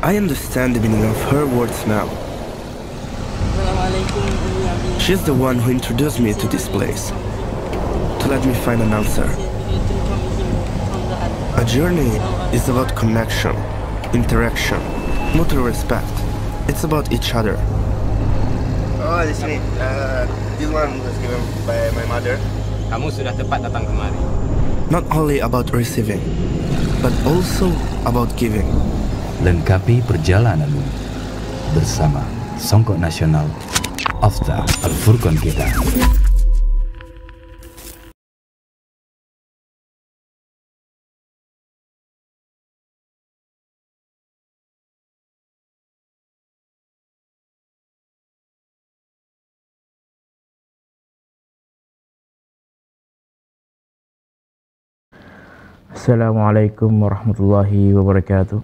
I understand the meaning of her words now. She's the one who introduced me to this place, to let me find an answer. A journey is about connection, interaction, mutual respect. It's about each other. Oh, di sini. This one was given by my mother. Kamu sudah tepat datang kemari. Not only about receiving, but also about giving. Lengkapi perjalananmu bersama Songkok Nasional After Al-Furqan kita. Assalamualaikum warahmatullahi wabarakatuh.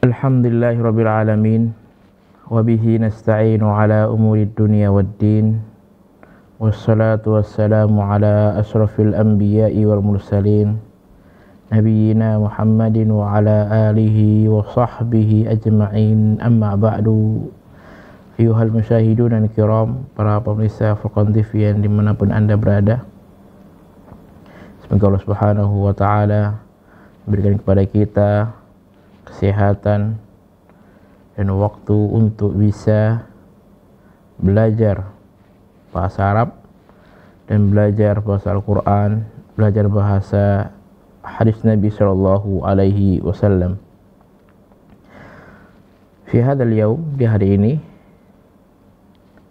Alhamdulillahirabbil alamin wa bihi nasta'inu ala umuri dunya waddin wassalatu wassalamu ala asrafil anbiya'i wal mursalin nabiyyina Muhammadin wa ala alihi wa sahbihi ajma'in, amma ba'du. Ayuhal musyahidun dan kiram, para pemirsa Furqan TV yang dimanapun Anda berada, semoga Allah Subhanahu wa Ta'ala memberikan kepada kita kesehatan dan waktu untuk bisa belajar bahasa Arab dan belajar bahasa Al-Quran, belajar bahasa hadis Nabi Sallallahu Alaihi Wasallam. Fi hadzal yaum, di hari ini,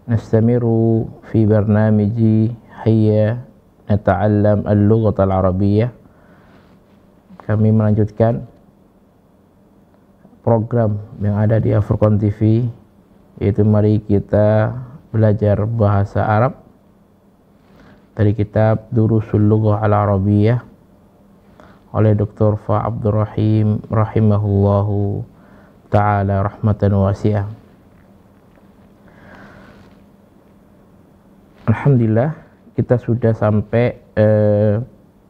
nastamiru fi barnamiji hayya nata'allam al-lughat al-arabiyyah. Kami melanjutkan program yang ada di Al-Furqan TV, yaitu mari kita belajar bahasa Arab dari kitab Durusul Lughah al-Arabiyyah oleh Dr. Fa Abdul Rahim rahimahullahu ta'ala rahmatan wasi'ah. Alhamdulillah, kita sudah sampai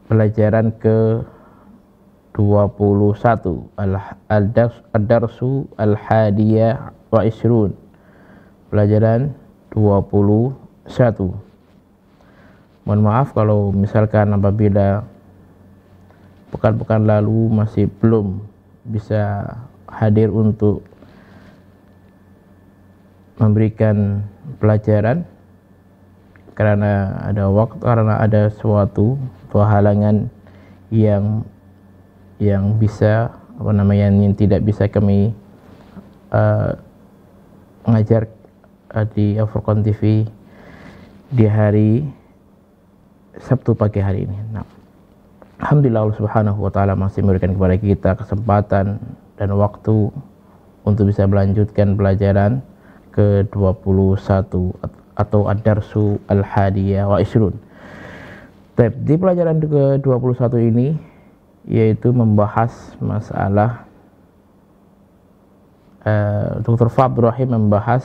pelajaran ke 21, Ad-Darsu Al-Hadiyah wa Isrun, pelajaran 21. Mohon maaf kalau misalkan apabila pekan-pekan lalu masih belum bisa hadir untuk memberikan pelajaran karena ada suatu halangan yang bisa yang tidak bisa kami mengajar di Al-Furqan TV di hari Sabtu pagi hari ini. Nah, alhamdulillah Allah Subhanahu wa Ta'ala masih memberikan kepada kita kesempatan dan waktu untuk bisa melanjutkan pelajaran ke-21 atau Ad-Darsu Al-Hadiyah wa Isrun. Di pelajaran ke-21 ini, yaitu membahas masalah Dr. Fa Abdul Rahim membahas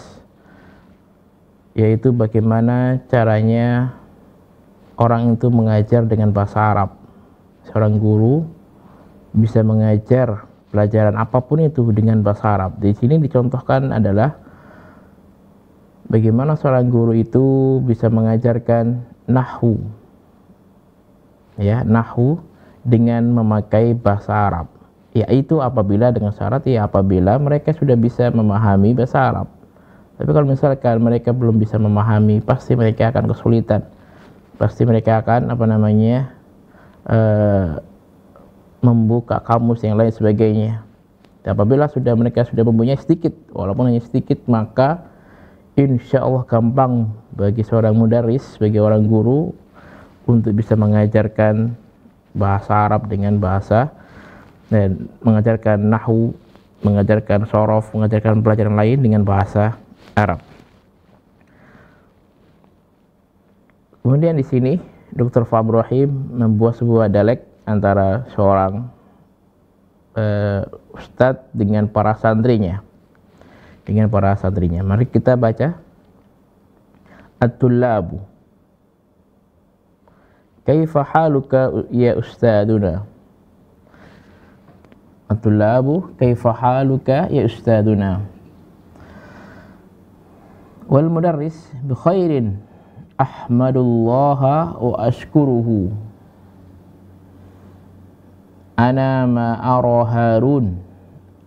yaitu bagaimana caranya orang itu mengajar dengan bahasa Arab. Seorang guru bisa mengajar pelajaran apapun itu dengan bahasa Arab. Di sini dicontohkan adalah bagaimana seorang guru itu bisa mengajarkan nahwu, nahwu dengan memakai bahasa Arab, yaitu apabila dengan syarat apabila mereka sudah bisa memahami bahasa Arab. Tapi kalau misalkan mereka belum bisa memahami, pasti mereka akan kesulitan, pasti mereka akan membuka kamus yang lain sebagainya. Dan apabila mereka sudah mempunyai sedikit, walaupun hanya sedikit, maka insya Allah gampang bagi seorang mudaris, bagi orang guru, untuk bisa mengajarkan bahasa Arab dengan bahasa, dan mengajarkan nahwu, mengajarkan sorof, mengajarkan pelajaran lain dengan bahasa Arab. Kemudian di sini Dr. Fa Abdul Rahim membuat sebuah dialek antara seorang ustadz dengan para santrinya. Mari kita baca. At-tullabu, kaifa haluka ya ustaduna? at-tullabu kaifa haluka ya ustaduna. Wal mudarris bi khairin ahmadullaha wa ashkuruhu. Ana ma ara Harun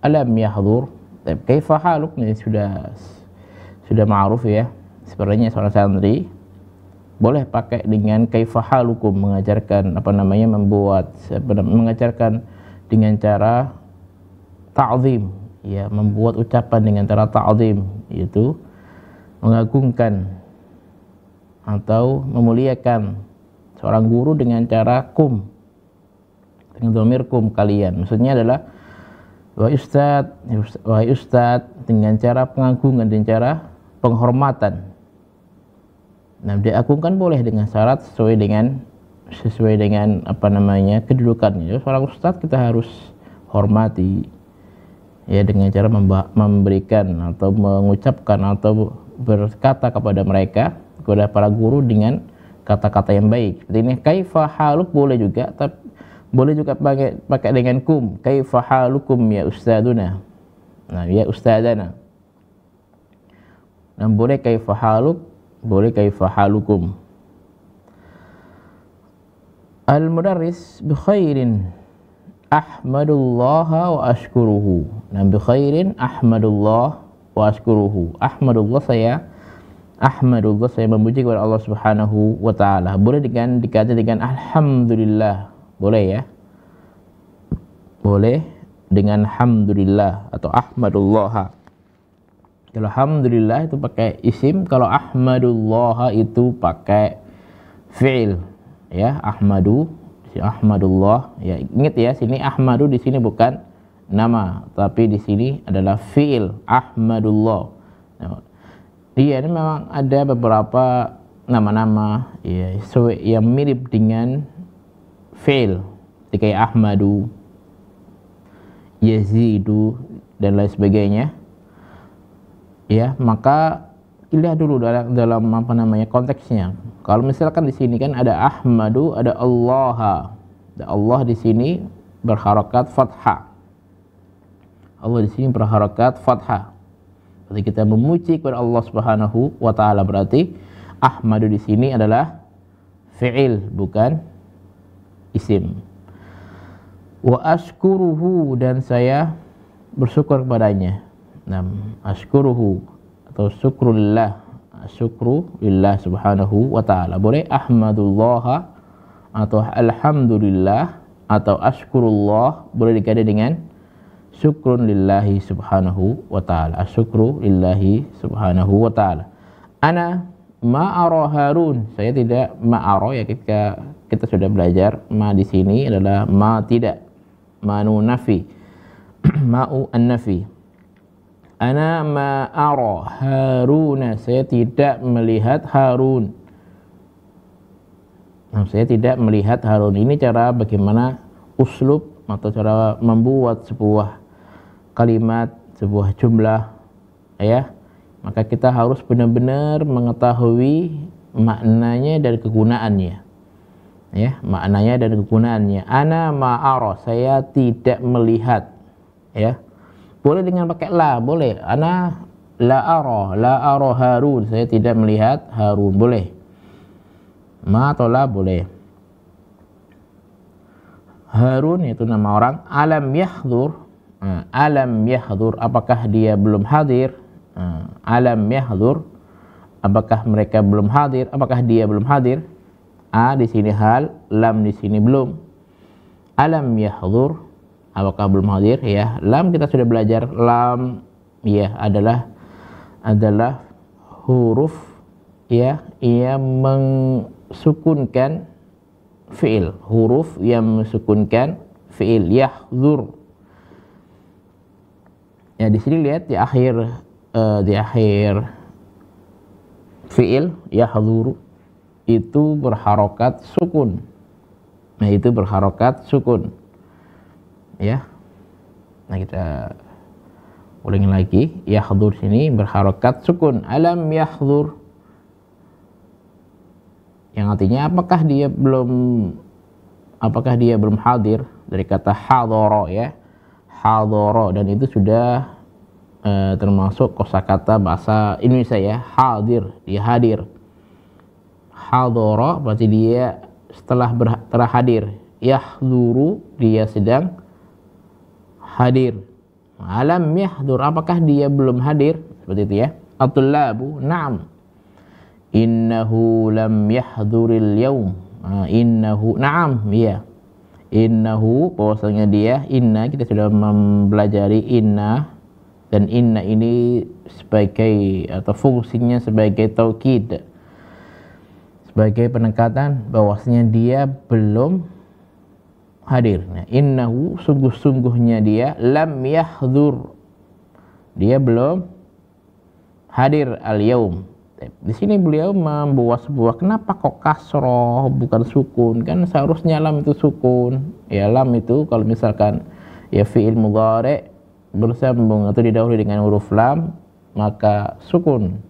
alam yahdhur. Kaifa haluk ini sudah ma'ruf ya. Sebenarnya seorang santri boleh pakai dengan kaifa halukum, mengajarkan mengajarkan dengan cara ta'zim ya, membuat ucapan dengan cara ta'zim, yaitu mengagungkan atau memuliakan seorang guru dengan cara kum, dengan dhamir kum, kalian. Maksudnya adalah wahai ustad, dengan cara pengagungan, dengan cara penghormatan. Nah, diagungkan boleh dengan syarat sesuai dengan kedudukannya. Seorang ustad kita harus hormati ya, dengan cara memberikan atau mengucapkan atau berkata kepada mereka, kepada para guru dengan kata-kata yang baik. Seperti ini, kaifa haluk boleh juga, tapi boleh juga pakai dengan kum, kaifa halukum ya ustaduna. Nah, ya ustadana. Dan boleh kaifa haluk, boleh kaifa halukum. Al mudarris bi khairin ahmadullaha wa ashkuruhu. Nah, bi khairin ahmadullah wa ashkuruhu. Ahmadullah, saya memuji kepada Allah Subhanahu wa taala. Boleh dikata dengan alhamdulillah, boleh ya. Boleh dengan alhamdulillah atau ahmadullah. Kalau alhamdulillah itu pakai isim, kalau ahmadullah itu pakai fi'il ya. Ahmadullah ya, ingat ya, sini ahmadu di sini bukan nama, tapi di sini adalah fi'il ahmadullah. Nah, iya, ini memang ada beberapa nama-nama ya yang mirip dengan fi'il, seperti ahmadu, yazidu dan lain sebagainya. Ya, maka lihat dulu dalam konteksnya. Kalau misalkan di sini kan ada ahmadu, ada Allah. Allah di sini berharakat fathah. Allah di sini berharakat fathah. Berarti kita memuji kepada Allah Subhanahu wa taala, berarti ahmadu di sini adalah fi'il bukan isim. Wa ashkuruhu, dan saya bersyukur kepadanya. Nah, ashkuruhu atau syukrulillah, syukru lillah subhanahu wa ta'ala. Boleh ahmadullah atau alhamdulillah atau ashkurullah, boleh diganti dengan syukrun lillahi subhanahu wa ta'ala. Asyukru lillahi subhanahu wa ta'ala. Ana ma'ara Harun, saya tidak ma'ara ya, ketika kita sudah belajar ma di sini adalah ma tidak, manu nafi, ma'u an-nafi. Ana ma'ara Haruna, saya tidak melihat Harun. Nah, saya tidak melihat Harun. Ini cara bagaimana uslub atau cara membuat sebuah kalimat, sebuah jumlah ya. Maka kita harus benar-benar mengetahui maknanya dan kegunaannya. Ya, maknanya dan kegunaannya. Ana ma'ara, saya tidak melihat ya. Boleh dengan pakai la, boleh. Ana la ara Harun, saya tidak melihat Harun, boleh. Ma atau la boleh. Harun itu nama orang. Alam yahdhur, alam yahdhur, apakah dia belum hadir? Alam yahdhur, apakah mereka belum hadir? Apakah dia belum hadir? A di sini hal, lam di sini belum. Alam yahdhur, apakah belum hadir ya. Lam kita sudah belajar, lam ya adalah huruf ya yang mensukunkan fi'il, huruf yang mensukunkan fi'il. Yahdhur ya, di sini lihat di akhir fi'il yahdhur itu berharokat sukun. Nah, itu berharokat sukun ya. Nah, kita ulangi lagi. Yahdhur sini berharokat sukun. Alam yahdhur, yang artinya apakah dia belum hadir, dari kata hadara ya. hadara, dan itu sudah termasuk kosakata bahasa Indonesia ya. Hadir, dia hadir. Hadara berarti dia setelah hadir. Yahduru, dia sedang hadir. Alam yahdur, apakah dia belum hadir? Seperti itu ya. At-tullabu, na'am. Innahu lam yahduril yaum. Innahu, na'am, ya. Innahu, bahwasanya dia, inna, kita sudah mempelajari inna, dan inna ini sebagai atau fungsinya sebagai taukid, sebagai penekatan bahwasanya dia belum hadir. Nah, innahu, sungguh-sungguhnya dia, lam yahdur, dia belum hadir al-yaum. Di sini beliau membuat sebuah, kenapa kok kasroh bukan sukun? Kan seharusnya lam itu sukun. Ya, lam itu kalau misalkan ya fi'il mudhari' bersambung atau didahului dengan huruf lam, maka sukun.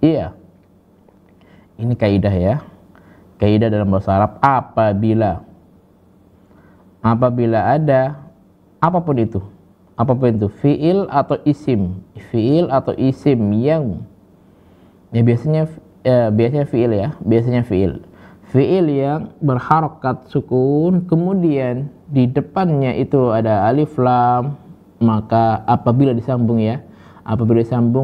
Iya. Ini kaidah ya. Kaidah dalam bahasa Arab, apabila ada apapun itu fi'il atau isim yang ya biasanya fi'il yang berharokat sukun, kemudian di depannya itu ada alif lam, maka apabila disambung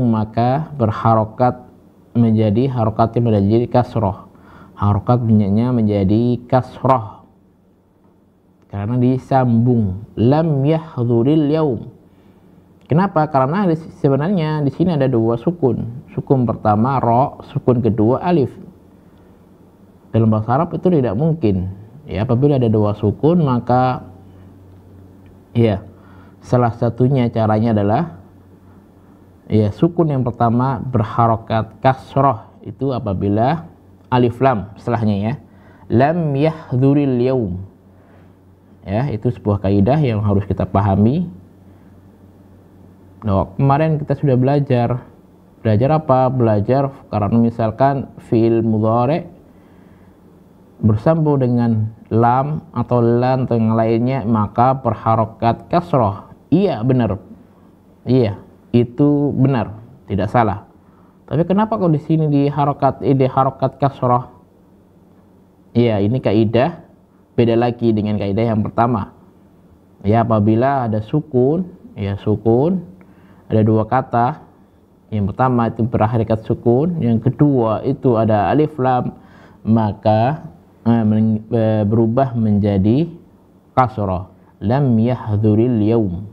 maka berharokat menjadi harokatnya menjadi kasroh, harokat banyaknya menjadi kasroh karena disambung. Lam yahduril yaum. Kenapa? Karena sebenarnya di sini ada dua sukun. Sukun pertama ro, sukun kedua alif. Dalam bahasa Arab itu tidak mungkin. Ya, apabila ada dua sukun maka ya salah satunya caranya adalah ya sukun yang pertama berharokat kasroh, itu apabila alif lam setelahnya ya. Lam yahduril yaum. Ya, itu sebuah kaidah yang harus kita pahami. Nah, kemarin kita sudah belajar apa? Belajar karena misalkan fi'il mudhari' bersambung dengan lam atau lan atau yang lainnya, maka berharokat kasroh. Iya, benar. Iya, itu benar, tidak salah. Tapi kenapa kok di sini diharokat kasroh? Iya, ini kaidah beda lagi dengan kaidah yang pertama. Ya, apabila ada sukun, ada dua kata. Yang pertama itu berharokat sukun, yang kedua itu ada alif lam, maka berubah menjadi kasroh. Lam yahduril yaum.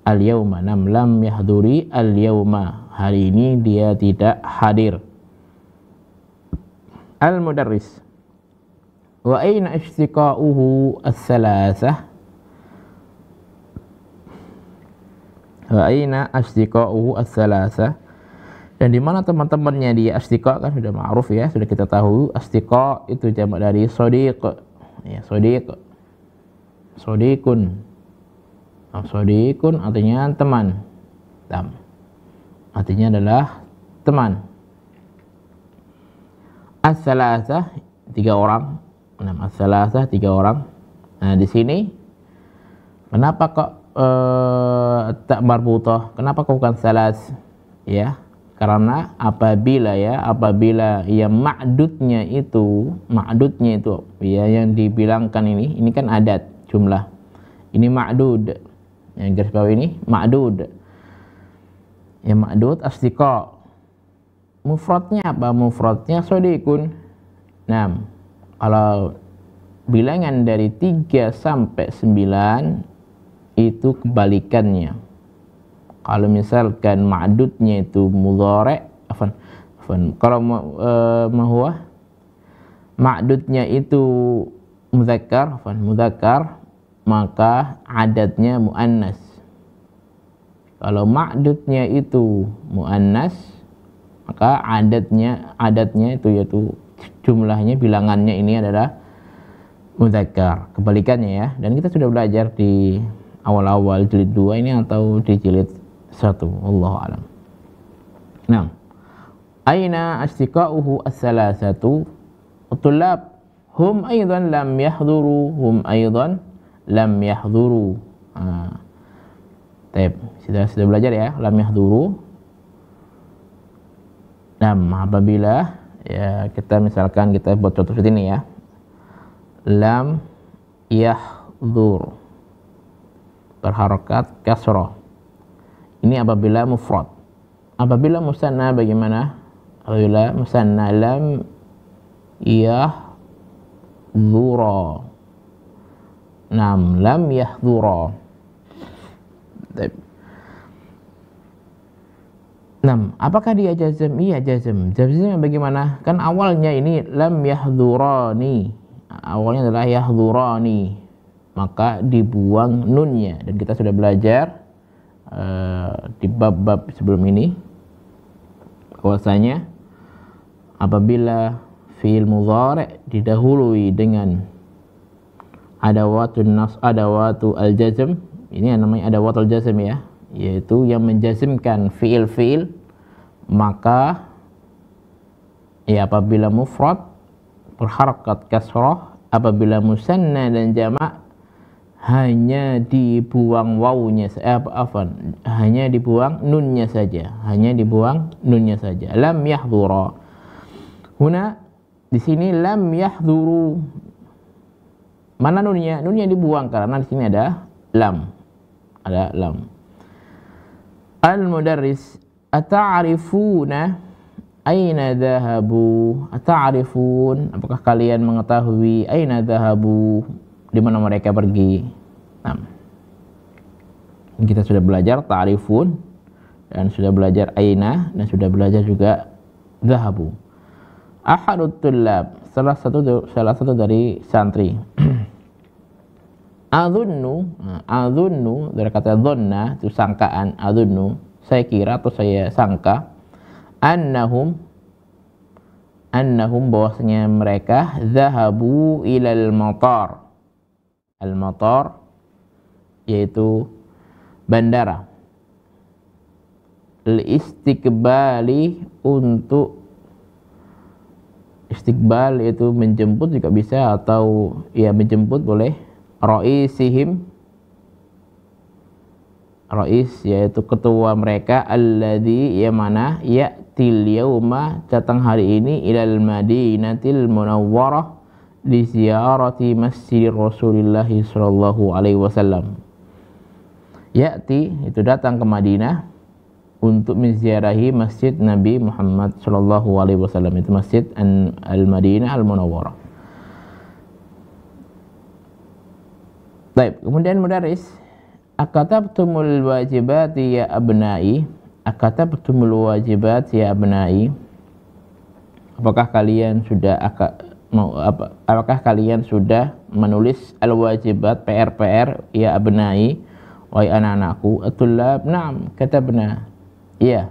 Al-yauma, lam yahduri al-yauma, hari ini dia tidak hadir. Al-mudarris, wa aina ishtiqa'uhu as-salasah, wa aina ashtiqa'uhu as-salasah, dan di mana teman-temannya dia. Ashtiqa kan sudah ma'ruf ya, sudah kita tahu. Ashtiqa itu jamak dari shodiq ya, shodiqun. Shodiqun artinya teman. Artinya adalah teman. As-salasah, 3 orang. As-salasah, 3 orang. Nah, di sini kenapa kok tak marbutah? Kenapa kok bukan salas? Ya, karena apabila yang ma'dudnya itu ya yang dibilangkan ini kan adat jumlah. Ini ma'dud. Yang garis bawah ini ma'dud. Yang ma'dud ashtiqa. Mufradnya apa? Mufradnya shodiqun. Nah, kalau bilangan dari 3 sampai 9 itu kebalikannya. Kalau misalkan ma'dudnya itu mudhari', kalau ma'dudnya itu mudzakkar, maka adatnya muannas. Kalau ma'dudnya itu muannas, maka adatnya itu yaitu jumlahnya, bilangannya ini adalah mudzakkar. Kebalikannya ya. Dan kita sudah belajar di awal-awal jilid 2 ini atau di jilid 1, wallahu alam. Nah, aina ashtiqa'uhu as-salasatu at-tullab hum aidan lam yahduru. Sudah belajar ya, lam yahduru. Apabila ya kita misalkan kita buat contoh seperti ini ya. Lam yahdur, berharokat kasroh. Ini apabila mufrad. Apabila musanna bagaimana? Apabila musanna lam yahdura. Lam yahdura. Apakah dia jazm? Iya jazm. Jazmnya bagaimana? Kan awalnya ini lam yahdurani. Awalnya adalah yahdurani. Maka dibuang nunnya, dan kita sudah belajar di bab-bab sebelum ini bahwasanya apabila fi'il mudhari' didahului dengan adawatu al-jazm, ini yang namanya adawatul jazm ya, yaitu yang menjazmkan fi'il, maka ya apabila mufrad berharakat kasrah, apabila musanna dan jamak hanya dibuang wawunya, hanya dibuang nunnya saja, lam yahdura. Huna di sini lam yahduru. Mana nunnya? Nunnya dibuang karena di sini ada lam. Al-mudarris, ata'rifuna aina dhahabu? Ata'rifun, apakah kalian mengetahui aina dhahabu, di mana mereka pergi? Kita sudah belajar ta'rifun, dan sudah belajar aina, dan sudah belajar juga dhahabu. Ahadut tullab, salah satu dari santri. Adhunnu dari kata dhanna, itu sangkaan. Adhunnu, saya kira atau saya sangka. Annahum, bahwasanya mereka dhahabu ilal matar. Al-matar yaitu bandara. Al-istiqbali, untuk istiqbal yaitu menjemput juga bisa, atau ya menjemput boleh. Ra'isihim, rais yaitu ketua mereka, alladzi yang mana ya'til yauma, datang hari ini, ilal madinatil munawwarah, di ziarati masjid Rasulullah sallallahu alaihi wasallam. Ya'ti itu datang ke Madinah untuk menziarahi masjid Nabi Muhammad sallallahu alaihi wasallam, itu masjid al-Madinah al-Munawwarah. Baik, kemudian mudaris, akatabtumul wajibati ya abnai. Akatabtumul wajibati ya abnai, apakah kalian sudah menulis al-wajibat, PR ya abnai, wahai anak-anakku? At-tullab, na'am katabna. Iya,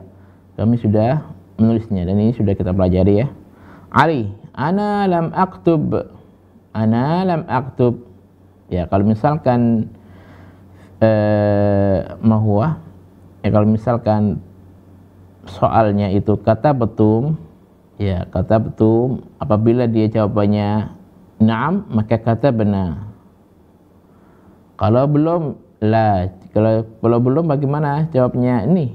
kami sudah menulisnya, dan ini sudah kita pelajari ya. Ali, ana lam aktub. Ya, kalau misalkan kalau misalkan soalnya itu kata betum, ya kata betum, apabila dia jawabannya na'am, maka kata benar. Kalau belum, la. Kalau belum bagaimana jawabnya? Ini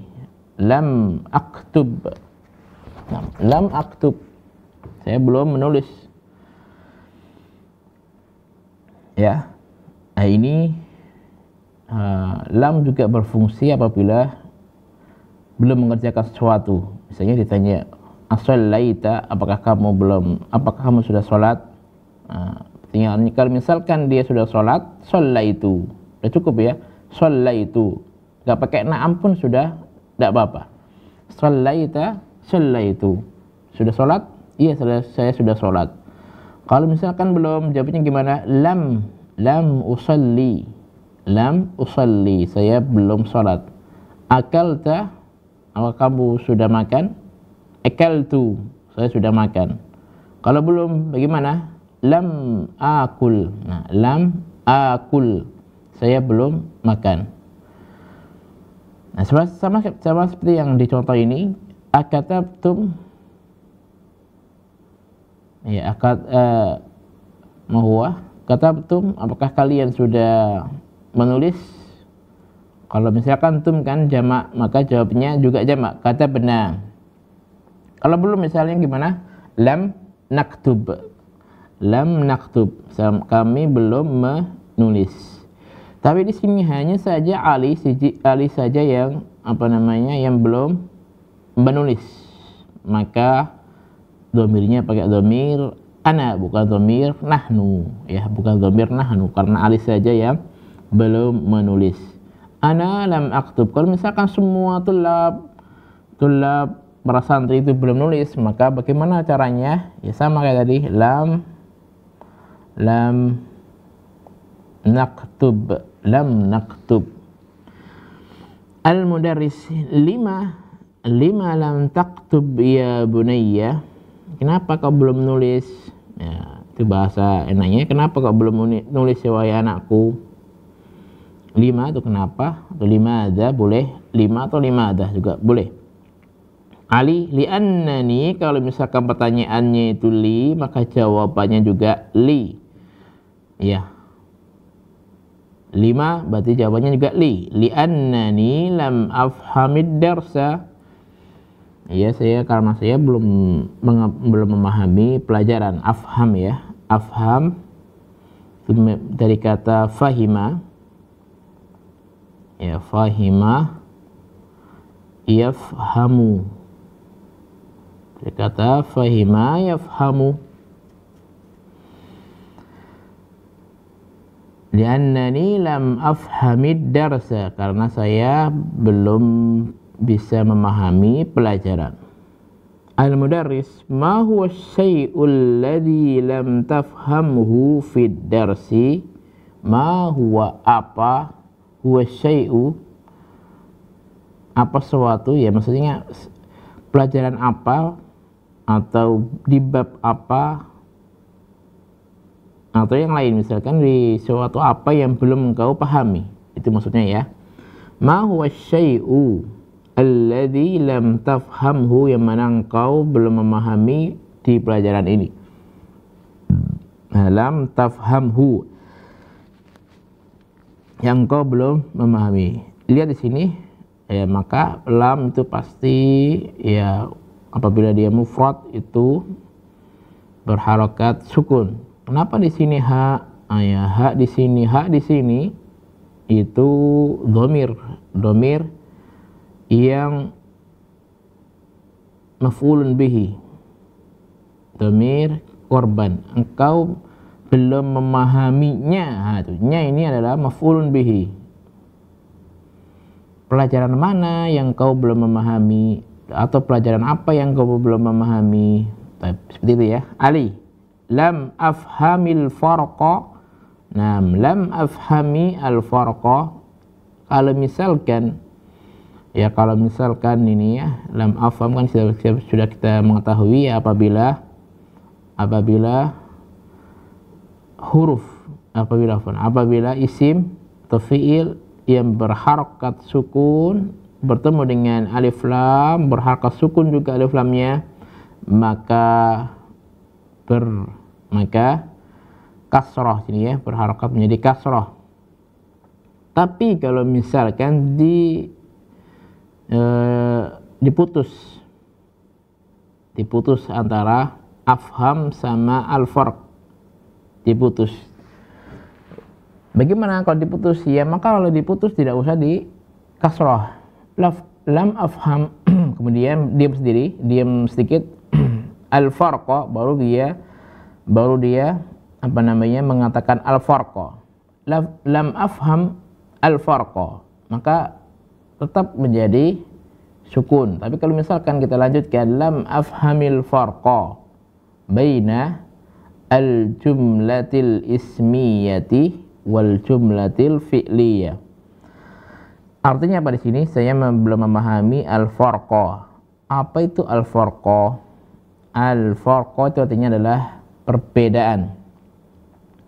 lam aktub. Lam aktub, saya belum menulis. Ya. Nah ini lam juga berfungsi apabila belum mengerjakan sesuatu. Misalnya ditanya, as-shallaita, apakah kamu sudah sholat? Kalau misalkan dia sudah sholat, shallaitu, sudah cukup ya, shallaitu, gak pakai na'am pun sudah, tidak apa-apa. Shallaita, shallaitu, sudah sholat? Iya, saya sudah sholat. Kalau misalkan belum, jawabnya gimana? Lam usalli, saya belum sholat. Akalta, apakah kamu sudah makan? Akaltu, saya sudah makan. Kalau belum, bagaimana? Lam akul. Nah, lam akul, saya belum makan. Nah, sama seperti yang dicontoh ini. Akatabtum, ya katabtum, apakah kalian sudah menulis? Kalau misalkan tum kan jamak, maka jawabnya juga jamak, kata benar. Kalau belum misalnya gimana? Lam naktub. Lam naktub. Kami belum menulis. Tapi di sini hanya saja Ali saja yang yang belum menulis. Maka domirnya pakai domir ana, bukan domir nahnu, ya, bukan domir nahnu, karena Ali saja yang belum menulis. Ana lam aktub. Kalau misalkan semua tulab para santri itu belum nulis, maka bagaimana caranya? Ya sama kayak tadi, lam naktub. Al-mudarris lima lam taktub ya bunayya. Kenapa kau belum nulis? Ya, itu bahasa enaknya. Kenapa kau belum nulis ya wahai anakku? Lima itu kenapa? Atau lima ada boleh. Lima atau lima ada juga boleh. Ali li'annani, kalau misalkan pertanyaannya itu li, maka jawabannya juga li. Ya. Lima berarti jawabannya juga li. Li'annani lam afhamid darsa. Ya, karena saya belum memahami pelajaran. Afham, ya. Afham dari kata fahima. Ya, fahima yafhamu. Dari kata fahima yafhamu. Li'annani lam afhamid darsa, karena saya belum bisa memahami pelajaran. Al-mudarris, ma huwa syai'ul ladzi lam tafhamhu fid darsi? Ma huwa apa? Huwa syai'u, apa sesuatu, ya maksudnya pelajaran apa atau di bab apa atau yang lain, misalkan di sesuatu apa yang belum engkau pahami, itu maksudnya ya. Ma huwa syai'u alladzi lam tafhamhu, yang mana engkau belum memahami di pelajaran ini. Lam tafhamhu, yang engkau belum memahami. Lihat di sini, ya, maka lam itu pasti, ya, apabila dia mufrad itu berharokat sukun. Kenapa di sini ha? Ya, ha di sini itu domir yang maf'ulun bihi, domir korban. Engkau belum memahaminya. Nya ini adalah maf'ulun bihi. Pelajaran mana yang kau belum memahami, atau pelajaran apa yang kau belum memahami? Seperti itu ya. Ali lam afhamil farqa. Lam afhami al farqa. Kalau misalkan ini ya, lam afham kan sudah kita mengetahui ya, apabila isim atau fiil yang berharakat sukun bertemu dengan alif lam, berharakat sukun juga alif lamnya, maka kasrah sini ya, berharakat menjadi kasrah. Tapi kalau misalkan diputus antara afham sama al-farq, diputus. Bagaimana kalau diputus? Ya, maka kalau diputus tidak usah di kasrah. Lam afham, kemudian diam sedikit al-farqa, baru dia mengatakan al-farqa. Lam afham al-farqa, maka tetap menjadi sukun. Tapi kalau misalkan kita lanjutkan lam afhamil farqa baina al-jumlatil ismiyati wal jumlatil fi'liyah. Artinya apa di sini? Saya belum memahami al-farqa. Apa itu al-farqa? Al-farqa itu artinya adalah perbedaan.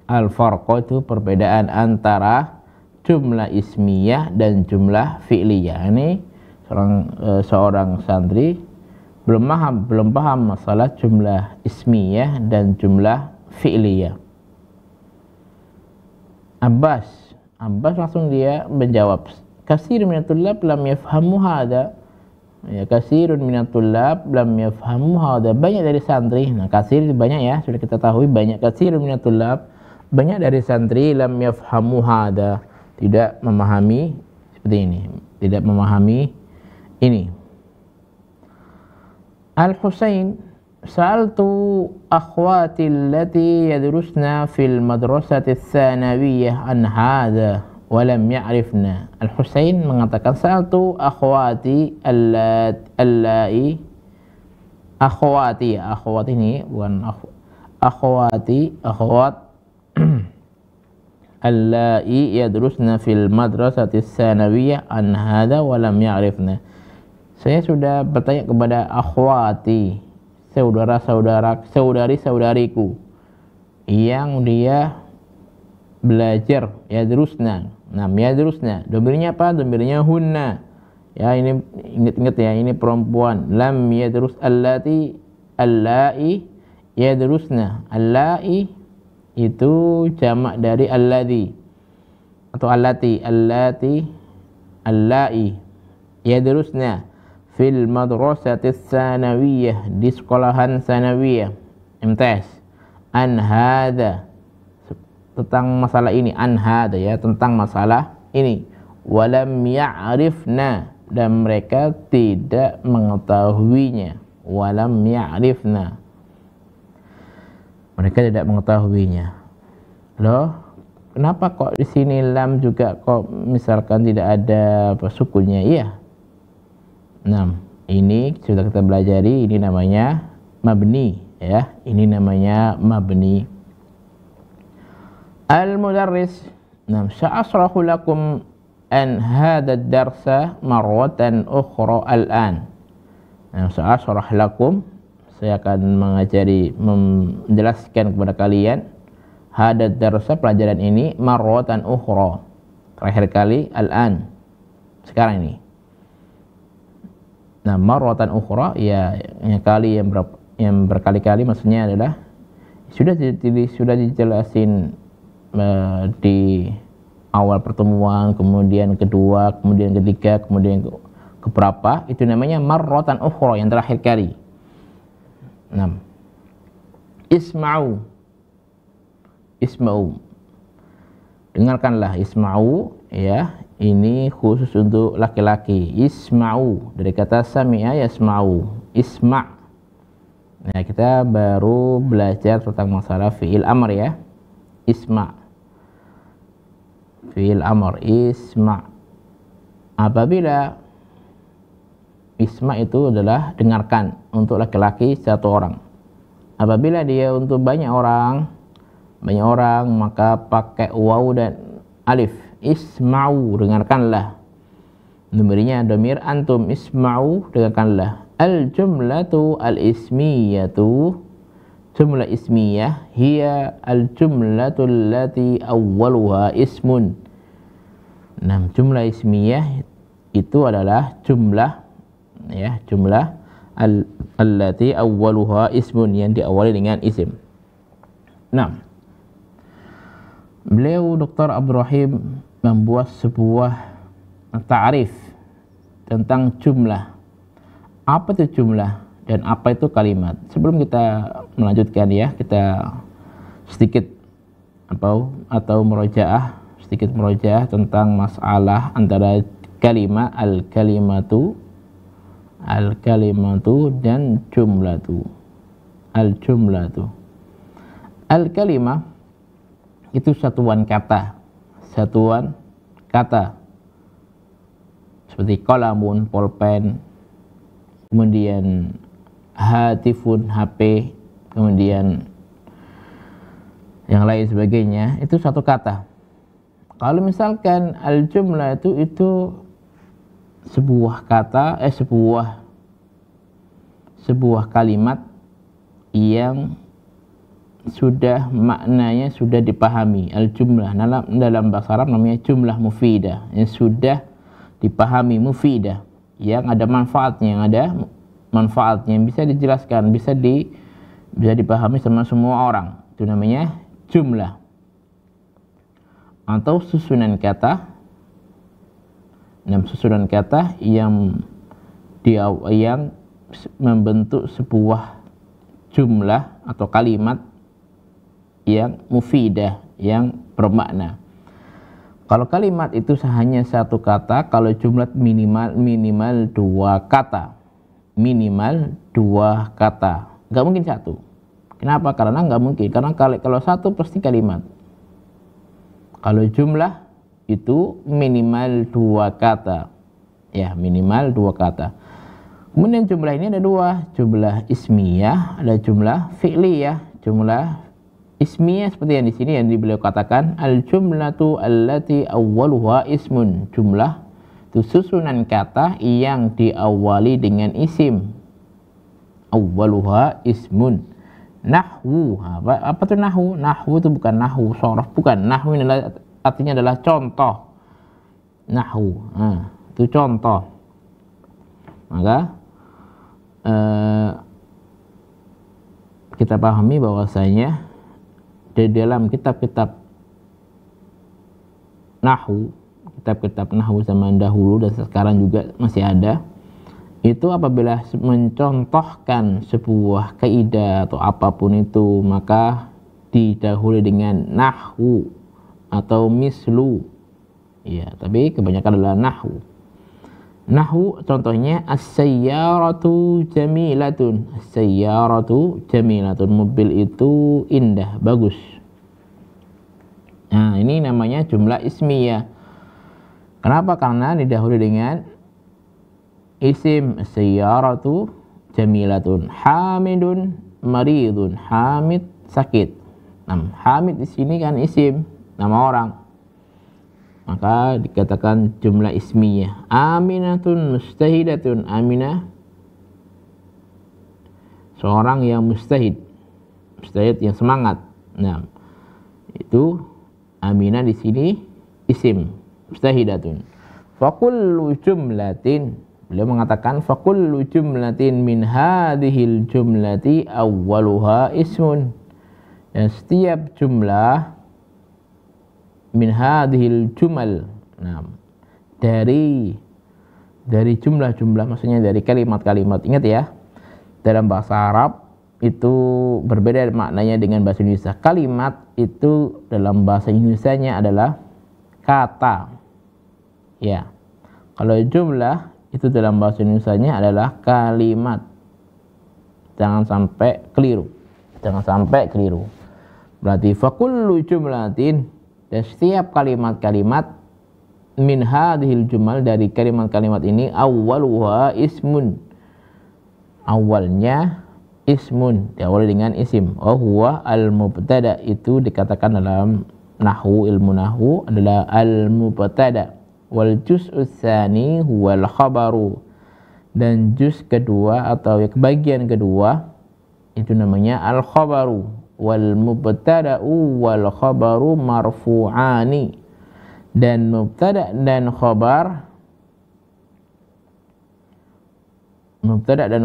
Al-farqa itu perbedaan antara jumlah ismiyah dan jumlah fi'liyah. Ini seorang santri belum paham masalah jumlah ismiyah dan jumlah fi'liyah. Abbas langsung dia menjawab, Katsirun minat tullab lam yafhamu hadza. Ya, katsirun minat tullab lam yafhamu hadza. Banyak dari santri. Nah, katsir itu banyak ya, sudah kita tahu banyak. Katsirun minat tullab, banyak dari santri lam yafhamu hadza, tidak memahami seperti ini, tidak memahami ini. Al-Husain, sa'altu akhwati allati yadrusna fil madrasati tsanawiyah an hadza wa lam ya'rifna. Al-Husain mengatakan sa'altu akhwati allati akhwat ini bukan akhwat allati yadrusna fil madrasati tsanawiyah an hadza wa lam ya'rifna. Saya sudah bertanya kepada akhwati, saudari-saudariku yang dia belajar yadrusna. Nah, yadrusna, domirnya apa? Domirnya hunna. Ya, ini ingat-ingat ya, ini perempuan. Lam yadrus allati yadrusna. Allai itu jamak dari alladhi atau allati yadrusna fil madrasati tsanawiyah, di sekolahan tsanawiyah MTS, an hadza, tentang masalah ini, an hadza ya, tentang masalah ini, walam ya'rifna, dan mereka tidak mengetahuinya, walam ya'rifna, mereka tidak mengetahuinya. Loh, kenapa kok di sini lam juga kok misalkan tidak ada sukunnya? Iya. Nah, ini sudah kita pelajari, ini namanya mabni ya, ini namanya mabni. Al-mudarris, nah, sa'asrahu lakum an hadha ad-darsa marratan ukhra al-an. Nah, sa'asrah lakum, saya akan menjelaskan kepada kalian hadha ad-darsa, pelajaran ini, marratan ukhra, terakhir kali, al-an, sekarang ini. Nah, marratan ukhra ya, kali yang berkali-kali, maksudnya adalah sudah dijelasin di awal pertemuan, kemudian kedua, kemudian ketiga, kemudian keberapa, itu namanya marratan ukhra, yang terakhir kali. Nah, isma'u, dengarkanlah, isma'u ya, ini khusus untuk laki-laki. Isma'u, dari kata sami'a yasma'u, isma'. Nah, kita baru belajar tentang masalah fi'il amr ya. Isma', fi'il amr, isma'. Apabila isma' itu adalah dengarkan, untuk laki-laki satu orang. Apabila dia untuk banyak orang, maka pakai waw dan alif. Isma'u, dengarkanlah. Domirnya domir antum, isma'u, dengarkanlah. Al-jumlatu al-ismiyatu, jumlah ismiyah, hiya al-jumlatu allati awwaluha ismun. Nah, jumlah ismiyah itu adalah jumlah ya, jumlah allati awwaluha ismun, yang diawali dengan isim. Nah, beliau Dr. Abdul Rahim membuat sebuah ta'rif tentang jumlah. Apa itu jumlah dan apa itu kalimat? Sebelum kita melanjutkan ya, kita sedikit atau sedikit murojaah tentang masalah antara kalimat, al-kalimatu dan jumlatu. Al-jumlatu, al-kalimah itu satuan kata, seperti kolamun, pulpen, kemudian hatifun, HP, kemudian yang lain sebagainya, itu satu kata. Kalau misalkan al-jumlah itu sebuah kata, sebuah kalimat yang sudah maknanya sudah dipahami. Al-jumlah dalam bahasa Arab namanya jumlah mufidah, yang sudah dipahami, mufidah, yang ada manfaatnya, yang bisa dijelaskan, bisa dipahami sama semua orang. Itu namanya jumlah. Atau susunan kata susunan kata yang membentuk sebuah jumlah atau kalimat yang mufidah, yang bermakna. Kalau kalimat itu hanya satu kata, kalau jumlah minimal 2 kata. Minimal 2 kata. Nggak mungkin satu. Kenapa? Karena nggak mungkin. Karena kalau satu pasti kalimat. Kalau jumlah itu minimal 2 kata. Ya, minimal 2 kata. Kemudian jumlah ini ada 2. Jumlah ismiyah, ada jumlah fi'liyah. Jumlah ismiyah seperti yang di sini yang beliau katakan al-jumlatu allati awwaluha ismun. Jumlah itu susunan kata yang diawali dengan isim. Awwaluha ismun. Nahwu. Apa itu nahwu? Nahwu itu bukan nahwu shorof, bukan. Nahwu ini artinya adalah contoh. Nahwu. Itu contoh. Maka kita pahami bahwasanya di dalam kitab-kitab nahwu, kitab-kitab nahwu zaman dahulu dan sekarang juga masih ada, itu apabila mencontohkan sebuah kaidah atau apapun itu, maka didahului dengan nahwu atau mislu. Ya, tapi kebanyakan adalah nahwu. Nahwu contohnya as-sayyaratu jamilatun. As-sayyaratu jamilatun. Mobil itu indah, bagus. Nah, ini namanya jumlah ismiyah. Kenapa? Karena didahului dengan isim. As-sayyaratu jamilatun. Hamidun maridun. Hamid sakit. Nah, Hamid di sini kan isim, nama orang. Maka dikatakan jumlah ismiyah. Aminatun mustahidatun. Aminah seorang yang mustahid. Mustahid yang semangat. Nah, itu Aminah di sini isim mustahidatun. Fakullu jumlatin. Beliau mengatakan fakullu jumlatin min hadhil jumlati awwaluha ismun. Dan setiap jumlah min hadhil jumal. Nah, dari jumlah-jumlah, maksudnya dari kalimat-kalimat. Ingat ya, dalam bahasa Arab itu berbeda maknanya dengan bahasa Indonesia. Kalimat itu dalam bahasa Indonesianya adalah kata. Ya. Kalau jumlah itu dalam bahasa Indonesianya adalah kalimat. Jangan sampai keliru. Jangan sampai keliru. Berarti fakullu jumlatin, dan setiap kalimat-kalimat min hadhil jumal, dari kalimat-kalimat ini awwaluha ismun. Awalnya ismun, diawali dengan isim. Huwa al-mubtada, itu dikatakan dalam nahwu, ilmu nahwu adalah al-mubtada. Wal juz'u tsani huwal khabaru, dan juz kedua atau bagian kedua itu namanya al-khabaru. Wal mubtada'u wal khabaru marfu'ani, dan mubtada dan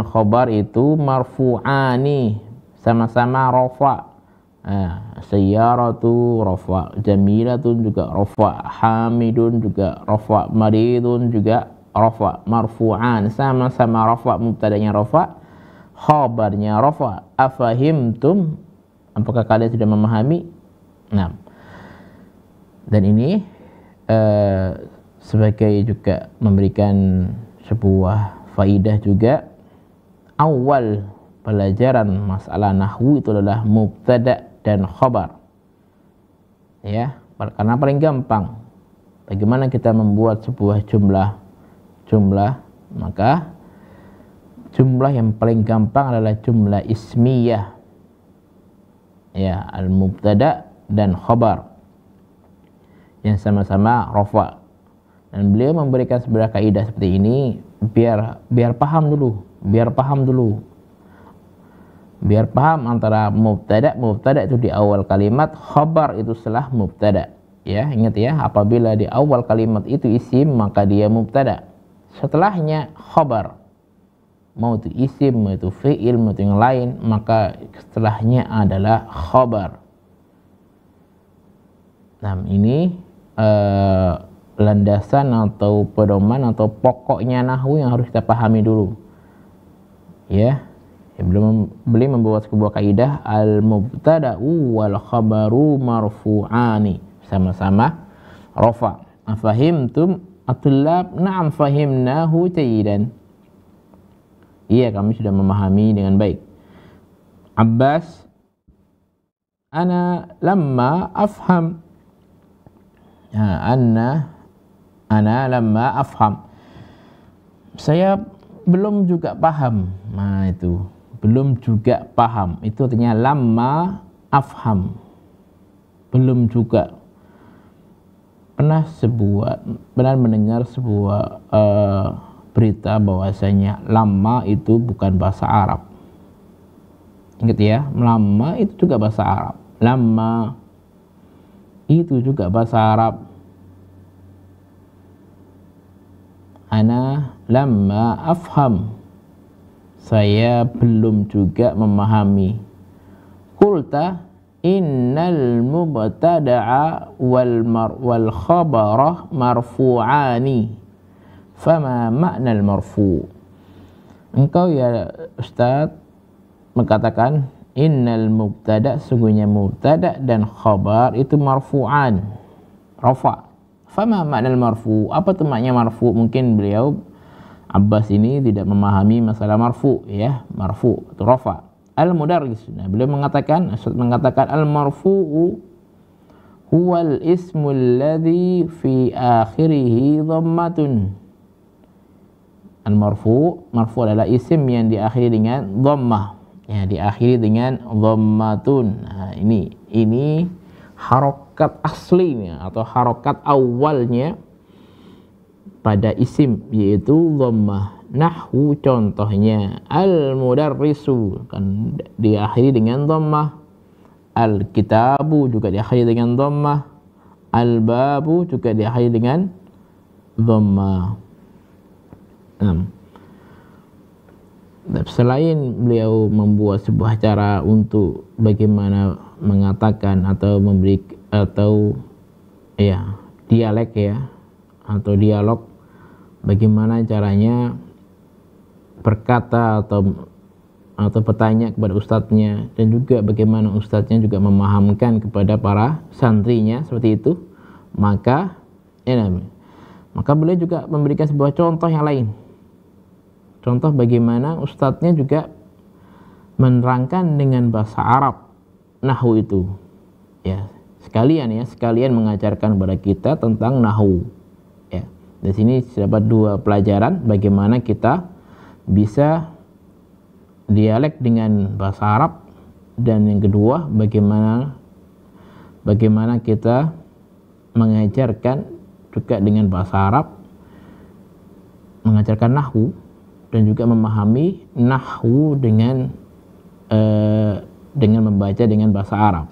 khabar itu marfu'ani, sama-sama rafa. Sayyaratu rafa, jamilatun juga rafa, hamidun juga rafa, maridun juga rafa, marfu'an, sama-sama rafa. Mubtadanya rafa, khabarnya rafa. Afahimtum, apakah kalian sudah memahami? Nah, dan ini sebagai juga memberikan sebuah faidah juga. Awal pelajaran masalah nahwu itu adalah mubtada dan khabar. Ya, karena paling gampang bagaimana kita membuat sebuah jumlah, maka jumlah yang paling gampang adalah jumlah ismiyah. Ya, al-mubtada dan khabar yang sama-sama rafa. Dan beliau memberikan sebuah kaidah seperti ini biar paham dulu. Biar paham antara mubtada itu di awal kalimat, khabar itu setelah mubtada. Ya, ingat ya, apabila di awal kalimat itu isim, maka dia mubtada. Setelahnya khabar. Mau itu isim, mau itu fi'il, mau itu yang lain, maka setelahnya adalah khabar. Nah, ini landasan atau pedoman atau pokoknya nahwu yang harus kita pahami dulu. Ya, beliau membuat sebuah kaidah al-mubtada'u wal khabaru marfu'ani, sama-sama rafa. Afahimtum at-tullab? Na'am fahimnahu jayidan. Iya, kami sudah memahami dengan baik. Abbas, ana lamma afham. Ana lamma afham. Saya belum juga paham. Nah, itu belum juga paham. Itu artinya lamma afham. Belum juga. Pernah mendengar sebuah berita bahwasanya lamma itu bukan bahasa Arab. Ingat ya, lamma itu juga bahasa Arab. Lamma itu juga bahasa Arab. Ana lamma afham. Saya belum juga memahami. Qulta innal mubtada'a wal khabarah marfu'ani. Fama ma'nal marfu'? Engkau ya Ustaz mengatakan innal mubtada', sungguhnya mubtada' dan khabar itu marfu'an, rafa'. Fama ma'nal marfu'? Apa itu maknanya marfu'? Mungkin beliau Abbas ini tidak memahami masalah marfu', ya. Marfu' itu rafa'. Al-mudarris, nah, beliau mengatakan al-marfu'u huwal ismul ladzi fi akhirih dhammatun. Al-marfu' adalah isim yang diakhiri dengan dhammah, ya, diakhiri dengan dhammatun. Nah, ini harokat aslinya atau harokat awalnya pada isim, yaitu dhammah. Nahwu contohnya al-mudarrisu kan diakhiri dengan dhammah, al-kitabu juga diakhiri dengan dhammah, al-babu juga diakhiri dengan dhammah. Selain beliau membuat sebuah cara untuk bagaimana mengatakan atau memberi atau ya dialek ya atau dialog, bagaimana caranya berkata atau bertanya kepada ustadznya, dan juga bagaimana ustadznya juga memahamkan kepada para santrinya seperti itu, maka beliau juga memberikan sebuah contoh yang lain. Contoh bagaimana ustadznya juga menerangkan dengan bahasa Arab nahwu itu, ya, sekalian mengajarkan kepada kita tentang nahwu, ya. Di sini terdapat dua pelajaran, bagaimana kita bisa dialek dengan bahasa Arab, dan yang kedua bagaimana kita mengajarkan juga dengan bahasa Arab, mengajarkan nahwu dan juga memahami nahwu dengan membaca dengan bahasa Arab.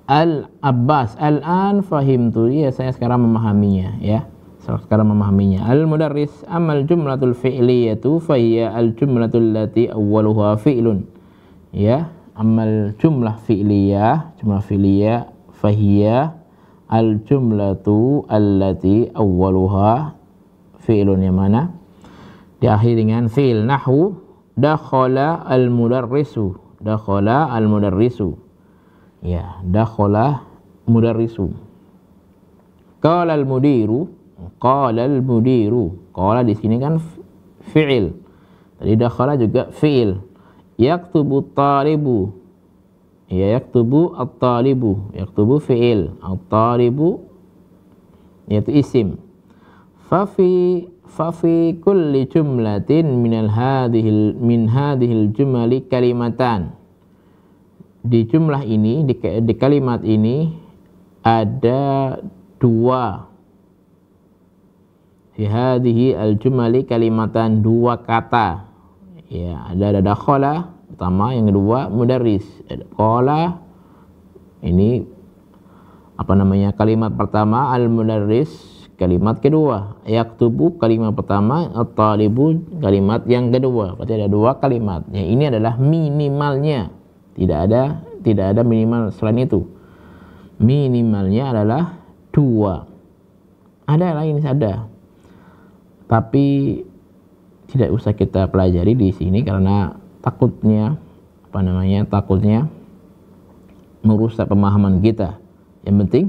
Al-Abbas, al-an fahimtu, ya, saya sekarang memahaminya, ya. Al-mudarris, amal jumlatul fi'liyatu fahiya al-jumlatul lati awwaluha fi'lun. Ya, amal jumlah fi'liyah fahiya al-jumlatu allati awwaluha fi'lun, yang mana diakhiri dengan fi'il. Nahwu dakhala al-mudarrisu, ya, dakhala mudarrisu. Qala al-mudiru, qala di sini kan fi'il, tadi dakhala juga fi'il. Yaktubu at-talibu, ya, yaktubu at-talibu, yaktubu fi'il, at-talibu yaitu isim. Fafi kulli jumlatin min hadhil jumali kalimatan. Di jumlah ini, di kalimat ini ada dua. Fi hadhihi al-jumali kalimatan, dua kata. Ya, ada dakhala pertama, yang kedua mudarris. Qala ini kalimat pertama, al-mudarris kalimat kedua, yaktubu kalimat pertama, at-talibu kalimat yang kedua. Berarti ada dua kalimat. Ya, ini adalah minimalnya. Tidak ada minimal selain itu. Minimalnya adalah dua. Ada lain, ada. Tapi tidak usah kita pelajari di sini karena takutnya merusak pemahaman kita. Yang penting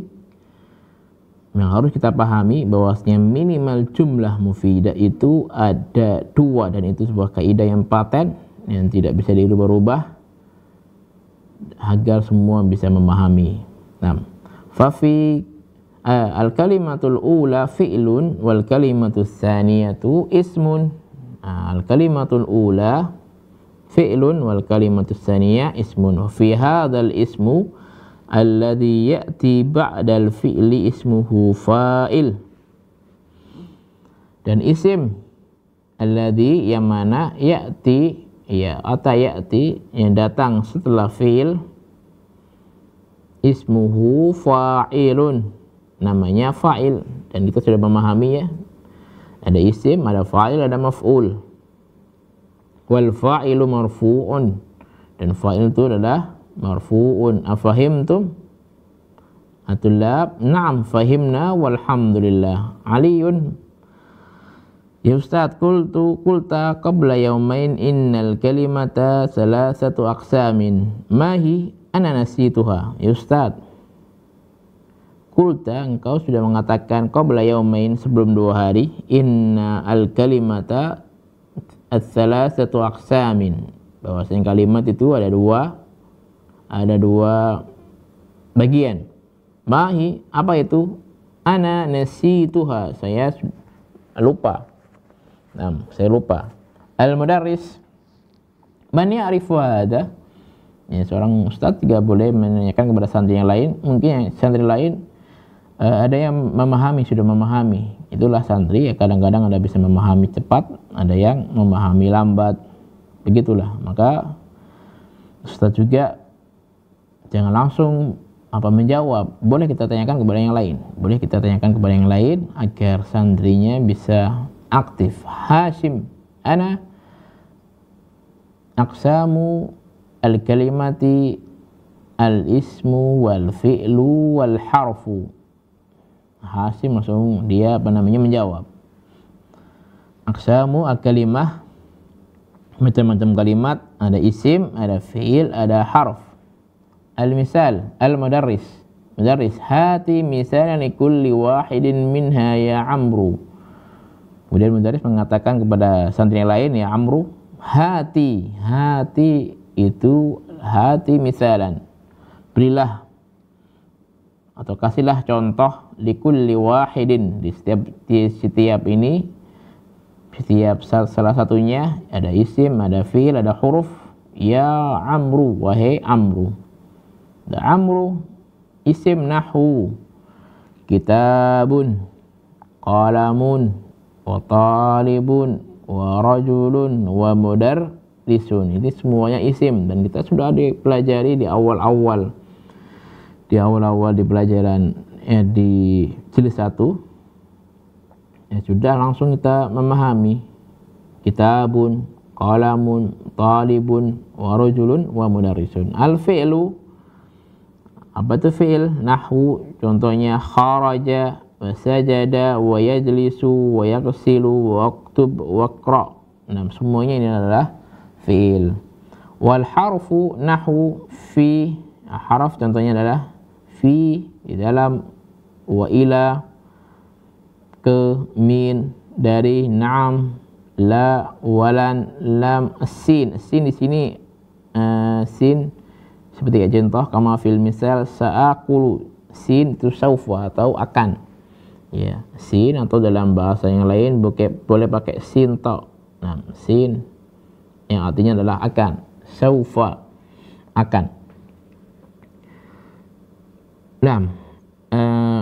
yang harus kita pahami bahwasanya minimal jumlah mufidah itu ada 2, dan itu sebuah kaidah yang paten yang tidak bisa dirubah-rubah agar semua bisa memahami. Nah, fafi al-kalimatul ula fi'lun wal kalimatus tsaniyatu ismun. Al-kalimatul ula fi'lun wal kalimatus tsaniyah ismun. Fi hadzal ismu alladhi ya'ti ba'dal fi'li ismuhu fa'il. Dan isim alladhi yang mana ya'ti, ya, atau ya'ti yang datang setelah fi'il, ismuhu fa'ilun, namanya fa'il. Dan kita sudah memahami ya, ada isim, ada fa'il, ada maf'ul. Wal fa'ilu marfu'un, dan fa'il itu adalah marfu'un. Afahimtum? Atulab? Na'am, fahimna walhamdulillah. Aliyun, ya Ustaz, kulta qabla yawmain innal kalimata salasatu aqsamin. Mahi? Ana nasituha. Ya Ustaz, kulta, engkau sudah mengatakan qabla yawmain, sebelum 2 hari, inna al kalimata as-salasatu aqsamin, bahwasanya kalimat itu ada dua bagian. Mahi, apa itu? Ana nasituha, saya lupa. Nah, saya lupa. Al-mudarris, man ya'rifu hadha? Ya, seorang ustaz tidak boleh menanyakan kepada santri yang lain. Mungkin yang santri lain ada yang sudah memahami. Itulah santri ya, kadang-kadang ada bisa memahami cepat, ada yang memahami lambat. Begitulah. Maka ustaz juga jangan langsung menjawab. Boleh kita tanyakan kepada yang lain. Boleh kita tanyakan kepada yang lain agar santrinya bisa aktif. Hashim, ana aqsamu al-kalimati al-ismu wal fi'lu wal harfu. Hashim langsung dia menjawab. Aqsamu al-kalimah, macam-macam kalimat, ada isim, ada fi'il, ada harf. Al-misal, al-mudarris, hati misalan likulli wahidin minha ya Amru. Kemudian mudarris mengatakan kepada santri yang lain, ya Amru, hati itu hati misalan, berilah atau kasihlah contoh likulli wahidin, di setiap salah satunya ada isim, ada fi'il, ada huruf. Ya Amru, wahai Amru. Da Amru isim nahwu, kitabun, qalamun, wa talibun, wa rajulun, wa mudarrisun. Ini semuanya isim dan kita sudah dipelajari di awal-awal di pelajaran di jilid 1. Ya sudah langsung kita memahami. Kitabun, qalamun, talibun, wa rajulun, wa mudarrisun. Al-fi'lu, apa itu fi'il? Nahwu, contohnya kharaja, wa sajada, wa yajlisu, wa yaghsilu, wa aktub, wa qra'. Nah, semuanya ini adalah fi'il. Wal harfu nahwu fi, haraf contohnya adalah fi, di dalam, wa ila, ke, min, dari, na'am, la, walan, lam, sin. Sin di sini sin seperti contoh kama fil misal sa'akulu, sin itu saufa atau akan. Ya, sin, atau dalam bahasa yang lain boleh pakai sin ta. Nah, sin yang artinya adalah akan, saufa, akan.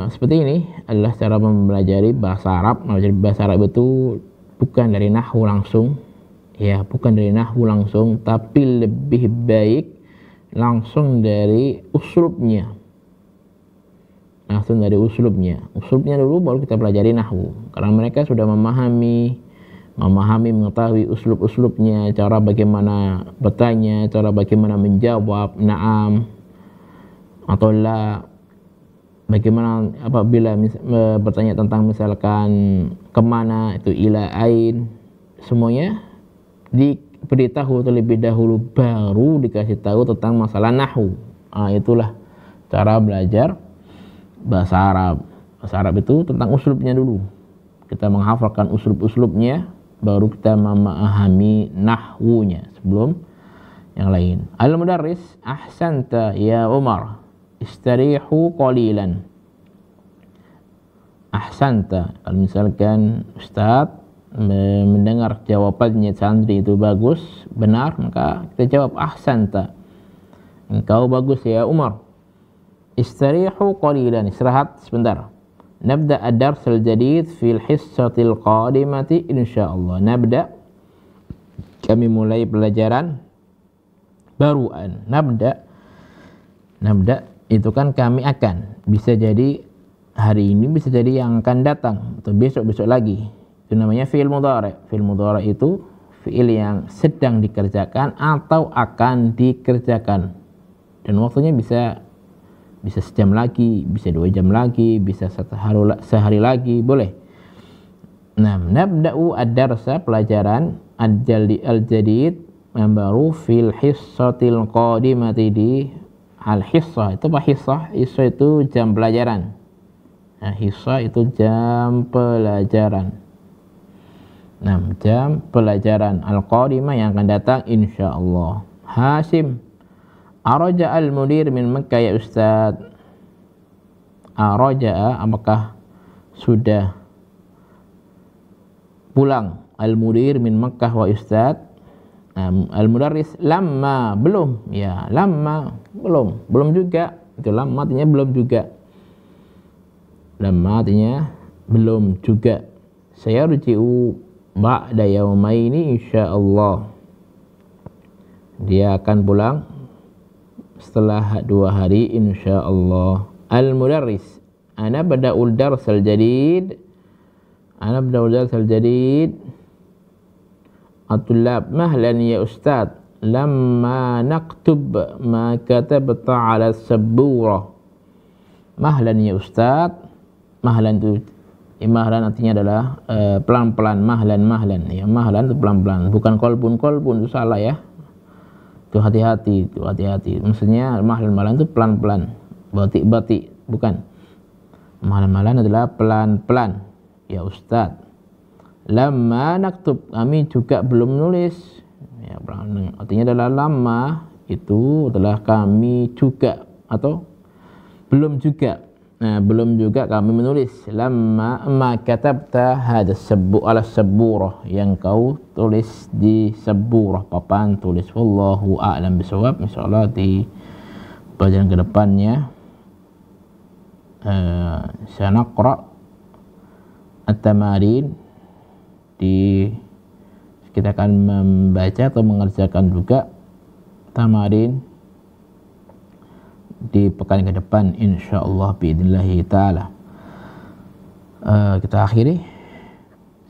Seperti ini adalah cara mempelajari bahasa Arab. Mempelajari bahasa Arab itu bukan dari nahwu langsung, ya, bukan dari nahwu langsung, tapi lebih baik langsung dari uslubnya. Uslubnya dulu baru kita pelajari nahwu. Karena mereka sudah memahami, mengetahui uslub-uslubnya, cara bagaimana bertanya, cara bagaimana menjawab, na'am atau la. Bagaimana apabila bertanya tentang misalkan kemana, itu ila ain, semuanya diberitahu terlebih dahulu, baru dikasih tahu tentang masalah nahwu. Itulah cara belajar bahasa Arab. Bahasa Arab itu tentang uslubnya dulu. Kita menghafalkan uslub-uslubnya, baru kita memahami nahwunya sebelum yang lain. Al-mudarris, ahsanta ya Umar, istarihu qalilan. Ahsanta, kalau misalkan Ustadz mendengar jawabannya santri itu bagus, benar, maka kita jawab ahsanta, engkau bagus ya Umar. Istarihu qalilan, istirahat sebentar. Nabda ad-dars al-jadid fil hissatil qadimati insyaallah. Nabda, kami mulai pelajaran baruan. Nabda itu kan kami akan, bisa jadi hari ini, bisa jadi yang akan datang atau besok-besok lagi. Itu namanya fi'il mudhari'. Fi'il mudhari' itu fi'il yang sedang dikerjakan atau akan dikerjakan, dan waktunya bisa sejam lagi, bisa 2 jam lagi, bisa sehari lagi, boleh. Nah, nabda'u ad-darsa, pelajaran al-jadid yang baru fil hissatil qadimati, di al-hissah. Itu apa hissah? Hissah itu jam pelajaran. Nah, hissah itu jam pelajaran. Nah, jam pelajaran al-qadimah yang akan datang insyaallah. Hasim, araja al-mudir min Makkah ya Ustaz. Araja, apakah sudah pulang al-mudir min Makkah wa Ustaz? Al-mudarris, lamma, belum. Ya, lamma, belum juga. Itu lamma artinya belum juga. Lamma artinya belum juga. Saya ruji'u ba'da yaumaini insyaallah. Dia akan pulang setelah 2 hari insyaallah. Al-mudarris, ana bada'ul darsal jadid. At-tullab, mahlan ya Ustaz, lamma naktub ma katabta ala sabura. Mahlan ya Ustaz. Mahlan itu, mahlan artinya adalah pelan-pelan. Mahlan ya, mahlan itu pelan-pelan, bukan kolbun itu salah ya. Itu hati-hati. Maksudnya mahlan itu pelan-pelan, batik bukan. Mahlan adalah pelan-pelan ya Ustaz. Lamma naktub, kami juga belum nulis ya, artinya adalah lama itu adalah kami juga atau belum juga. Nah, belum juga kami menulis. Lamma ma katabta hada ala saburah, yang kau tulis di saburah, papan tulis. Wallahu a'lam bisawab. Insyaallah di pelajaran kedepannya saya naqra at-tamarin, kita akan membaca atau mengerjakan juga tamarin di pekan ke depan insyaallah biidznillah taala. Kita akhiri.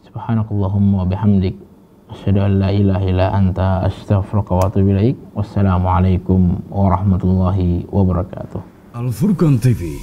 Subhanakallahumma wa bihamdik, asyhadu an la ilaha illa anta, astaghfiruka wa atubu ilaik. Wassalamualaikum warahmatullahi wabarakatuh. Al Furqan TV.